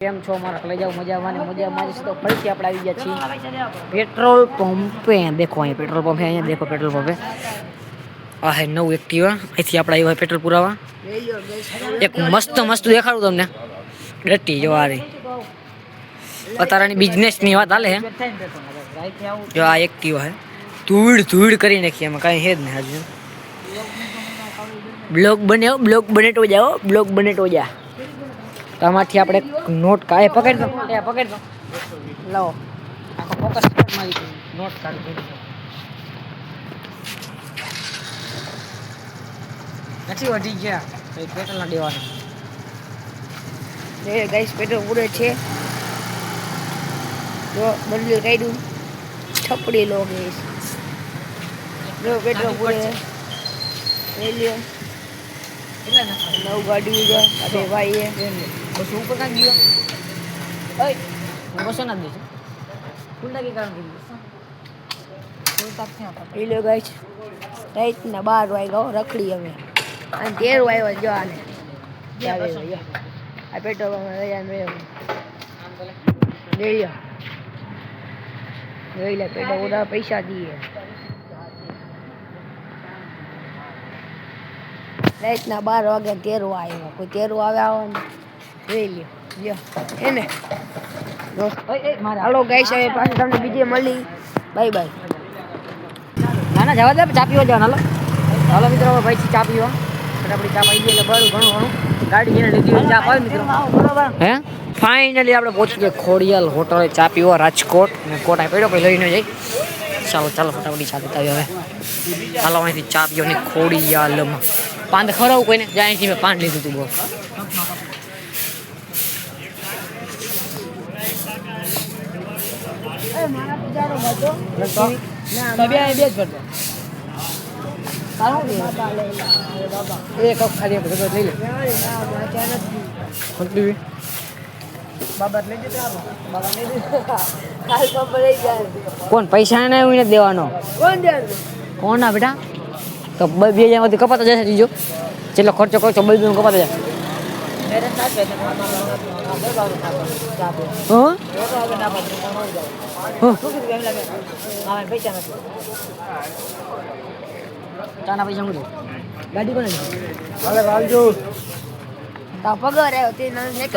કેમ છો મારા લઈ જાઓ મજામાં ને મજામાં જ તો ફરીથી આપણે આવી ગયા છીએ પેટ્રોલ પંપે દેખો અહીં પેટ્રોલ પંપ અહીંયા દેખો પેટ્રોલ પંપે આ હે નવું એક્ટિવા અહીંથી આપણે આવ્યા પેટ્રોલ પુરાવા એક મસ્ત મસ્ત દેખાડું તમને ડટી જો આ રહી અત્યારની બિઝનેસની વાત હાલે હે જો આ એક્ટિવા હે ધૂળ કરી નાખી એમાં કાંઈ હે જ નહીં હજુ બ્લોગ બને તો જાઓ બ્લોગ બને તો જા આમાંથી આપણે નોટ કાઢે પકડ દો લાવો આખો ફોકસ મારી નોટ કાઢી નથી વધી ગયા પેટ્રોલ ના દેવાના એ ગાઈસ પેટ્રોલ પૂરે છે જો બંડલ કાઢ્યું છપડી લો ગાઈસ જો પેટ્રોલ પૂરે લઈ લ્યો નવ ગાડી છે અરે ભાઈ બસ ઉપર કાં ગયો ઓય હું બસો ના દઈશ કુંડા કે કારણ એ લો ગાઈસ રાઈતના 12 વાગ્યા રખડી અમે અને 13 વાગ્યા જો આને આ પેટ્રોલ લઈ લે પેટ્રોલ ઓડા પૈસા દઈએ રાતના 12 વાગે 13 આવ્યો કોઈ 13 આવે આવવાનું જોઈ લ્યો એને હાલો ગાઈસ હવે પાછી તમને બીજે મળી બાય બાય ના જવા દે ચા પીવા જવાનું હાલો મિત્રો ભાઈ ચા પીવા ફટાફટ ચા પી એટલે બરું ઘણું ગાડી જેને લીધી ચા પાવી મિત્રો બરોબર હે ફાઇનલી આપણે પહોંચી ગયા ખોડિયાલ હોટલે ચા પીવા રાજકોટ ને કોટ આ પડ્યો પછી લઈને જઈ ચાલો ફટાફટ ચા પીતા હવે હાલો અહીંથી ચા પીવાની ખોડિયાલમાં પાંદ ખવડાવું કોઈને જાય છે મેં પાંદ લીધું હતું બહુ કોણ પૈસા ને એવું નથી દેવાનો કોણ ના બેટા તો 2000 માંથી કપાતા જશે બીજો જેટલો ખર્ચો કરશો 2000 કપાતા જાય ચાના પૈસા શું ગાડી કોને પગાર આવ્યો તે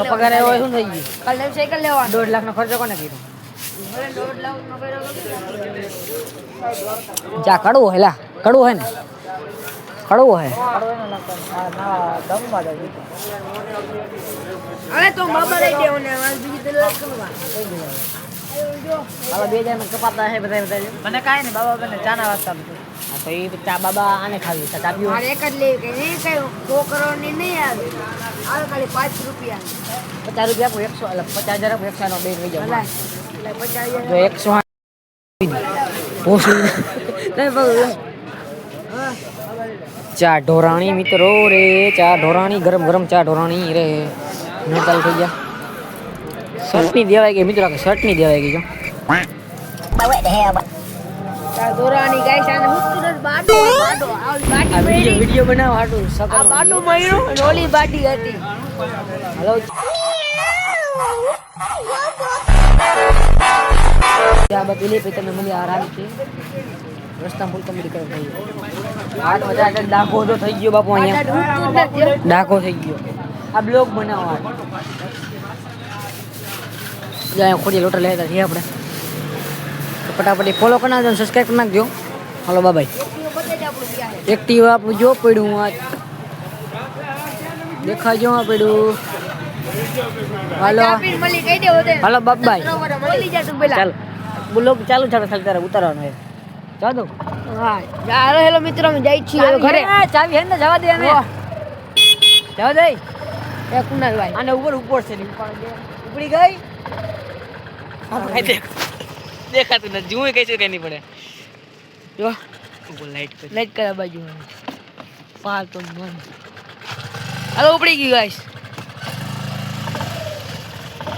પગાર આવ્યો શું થઈ ગયું કાલે સાયકલ લેવા 1.5 લાખ નો ખર્ચો કોને કર્યો 1.5 લાખ નો કર્યો જા કડવું હેલા કડવું હે ને કડવું હે અરે તો બાબા લઈ દેવો ને બીજી દલાલ કરવા હાલો 2000 માં કપાતા હે બધા મને કાઈ ને બાબા બને ચાના વાસ્તા હા તો એ ચા બાબા આને ખાવી ચા પીવું મારે એક જ લેવી કે નહીં કઈ 100 કરોડ ની નહીં આવે હાલ ખાલી 5 રૂપિયા 50 રૂપિયા આપો 100 એટલે 50000 આપો 100 નો બે લઈ જાવ એટલે 50000 જો 100 પોસું નહીં બગડે ચા ઢોરાણી મિત્રો રે ચા ઢોરાણી ગરમ ચા ઢોરાણી રે ન ચાલુ થઈ ગયા શર્ટની દેવાઈ ગઈ મિત્રો શર્ટની દેવાઈ ગઈ જો ચા ઢોરાણી ગાઈસ આને મુસ્તુરત બાટો આ બાટી વિડિયો બનાવ હાટું આ બાટો મયરો અને ઓલી બાટી હતી હાલો ચા બા પીલી પછી તમે મને આરામથી રસ્તા ફૂલ કમ્પ્લીટ કરી થઈ 8 વાગ્યા ડાકો તો થઈ ગયો બાપુ અહીંયા ડાકો થઈ ગયો આ બ્લોગ બનાવવા જાય ખોડી લોટર લેતા છીએ આપણે ફટાફટ ફોલો કરી નાખજો સબસ્ક્રાઇબ કરી નાખજો હાલો બાય એક્ટિવ આપણું જો પડ્યું આ દેખાજો આ પડ્યું હાલો બાય ચાલો બ્લોગ ચાલુ તારે ઉતારવાનો હે ચાલો હા ચાલો હેલો મિત્રો અમે જઈ છીએ ઘરે ચાવી હે ને જવા દે અમે જવા દે એ કુનાલભાઈ આને ઉપર છે ઉપડી ગઈ દેખાતું નથી જુએ કઈ છે કઈ નહીં પડે જો લાઈટ કરે બાજુ પાલ તો મન હાલો ઉપડી ગઈ ગાઈસ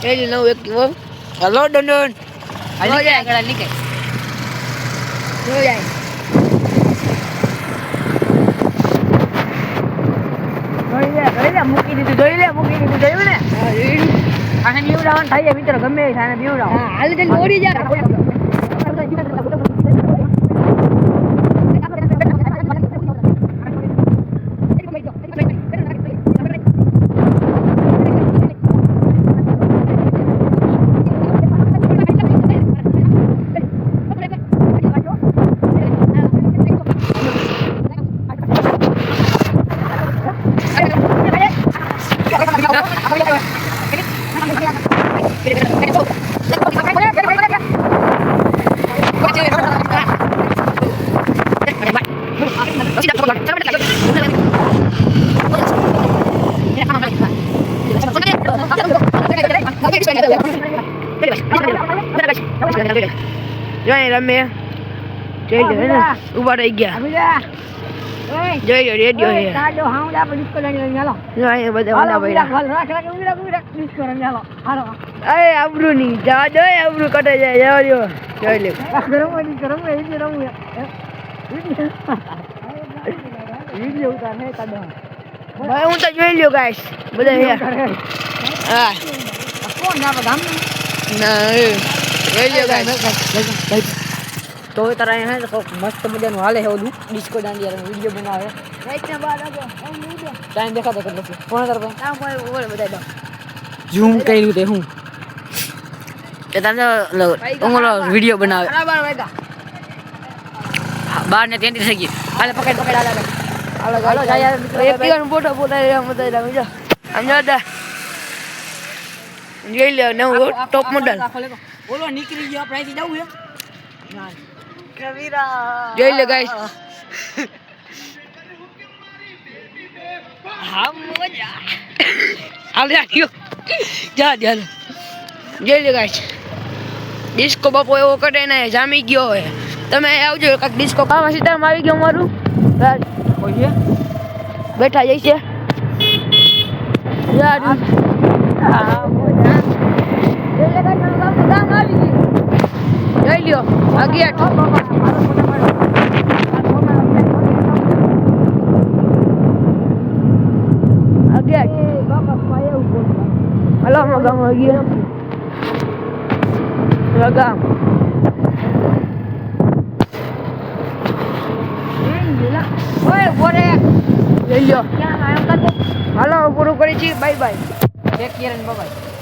એ નવું એક હેલો ડંડન હાલો જાય આગળ નીકળ જો જાય મૂકી દીધું જોયું ને થાને બીવડાવવાનું થાય મિત્રો ગમે એ થાને બીવડાવો હા હાલ જલ્દી ઓડી જા રમે ઉભા રહી ગયા જોઈ રેડિયો હે કાડો હાઉડા પર ડિસ્કો લઈ ચાલો જો એ બધા વાલા ભાઈ ડિસ્કો રમી ચાલો હાલો એ આબરૂ ની જા દો આબરૂ કટે જાય જાવ જો જોઈ લે ગરમ એ વિડિયો ઉતાર હે કાડો ભાઈ હું તો જોઈ લ્યો ગાઈસ બધા હે હા કોણ ના ગામ ના જોઈ લ્યો ગાઈસ તો તારા હે તો મસ્ત મજાનું હાલે છે ઓલું ડિસ્કો દાંડિયા વિડિયો બનાવે રાઈટના બાર આગો ટાઈમ દેખાતો કેટલો છે કોણ તાર પાસે કામ કોઈ ઓલે બતાઈ દો ઝૂમ કર્યું તે હું એ તને ઓલો વિડિયો બનાવે બરાબર વાગા 12:33 થઈ ગઈ હાલે પકડ હાલો જાય મિત્રો એક નો ફોટો રે મજા આવે જો સમજો દા જોઈ લે નવું ટોપ મોડલ બોલો નીકળી ગયો આપણે અહીંથી જવું છે ના કવિરા જોઈ લે ગાઈસ હા મજા આલે આયો જા જોઈ લે ગાઈસ ડિસ્કો બાપો એવો કટે ને જામી ગયો હે તમે આવજો કાક ડિસ્કો કાવા સીધા આવી ગયો મારું કોઈ છે બેઠા જઈ છે યાર હા મજા જોઈ લે ગાઈસ ગામ આવી ગઈ જોઈ લ્યો આ ગેટ હલો ગામ આવી ગયા ગામ લઈ લ્યો હાલો પૂરું કરી છીએ bye bye take care and bye bye